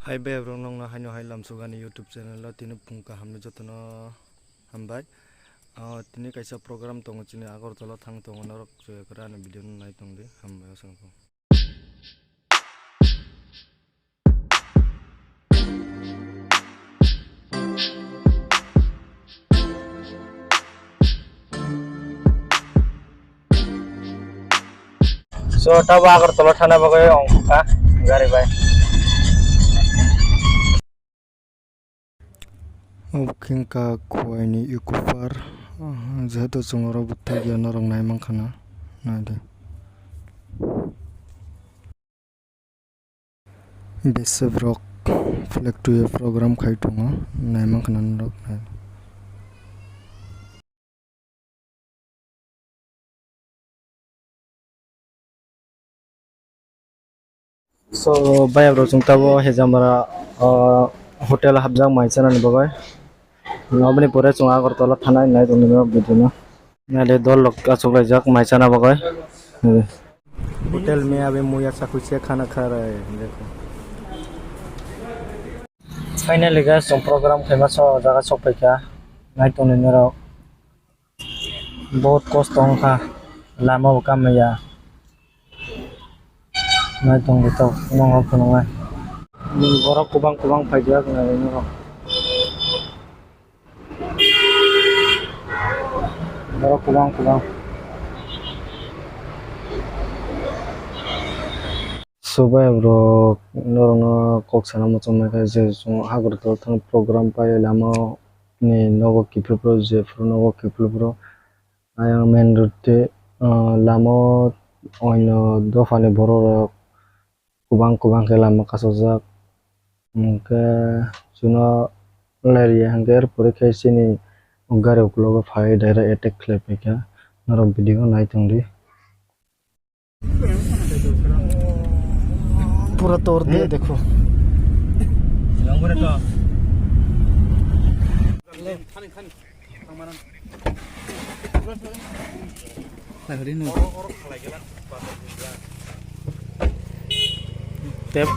Hai be rong nong na haino hai lam sugani YouTube channel la tini pungka hamne jotono hambai tini kaisa program tongo chini Agartala thang tongo norok krana video nai tongdi hambai osangko. So taba Agartala thana bagai ongka gari bai. Kingka kuaini ikufar jehetu chungoro butagi norok nai mangkhana nade besebrok flag to program khai tongo nai mangkhana norok nai. So bayam rojung tabo hejamara hotel habjang maisana ni bagai nobni pore chung Agartala thana nai tongni video nale dol lok achuk jak maisana bagai hotel में अभी मुझे ऐसा कुछ खाना खा रहे हैं देखो फाइनली गाइस हम प्रोग्राम फेमस हो जगह सब पे क्या नाइट तो नहीं रहा बहुत कष्ट होगा लामा वो काम में या नाइट तो नहीं तो नंगा पुनंगा बड़ा कुबांग कुबांग फाइदिया करना है नंगा बड़ा कुबांग कुबांग Sobai bro norong kok sana macam mereka je sung Agartala thang program pai lama ni nogo kipul pro je pro nogo kipul pro ayang main route lama oino dofane boro kubang kubang ke lama kasojak mungke juno lari hanger pore ke sini gari uklogo phai direct attack klep ka norong video nai tongdi पूरा तोड़ दे देखो tape